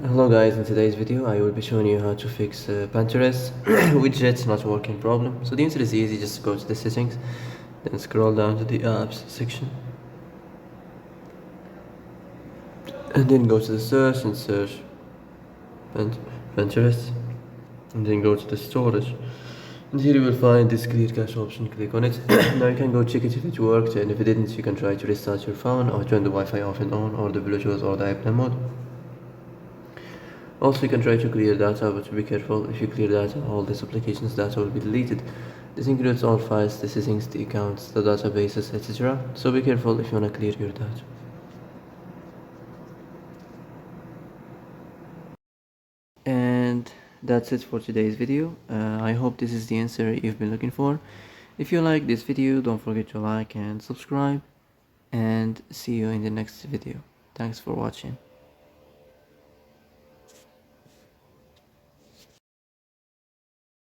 Hello guys, in today's video I will be showing you how to fix Pinterest widget not working problem. So the answer is easy, just go to the settings, then scroll down to the apps section, and then go to the search and search Pinterest, and then go to the storage. And here you will find this clear cache option, click on it. Now you can go check it if it worked, and if it didn't you can try to restart your phone or turn the Wi-Fi off and on, or the Bluetooth or the airplane mode. Also, you can try to clear data, but be careful. If you clear data, all these applications data will be deleted. This includes all files, the settings, the accounts, the databases, etc. So be careful if you want to clear your data. And that's it for today's video. I hope this is the answer you've been looking for. If you like this video, don't forget to like and subscribe, and see you in the next video. Thanks for watching.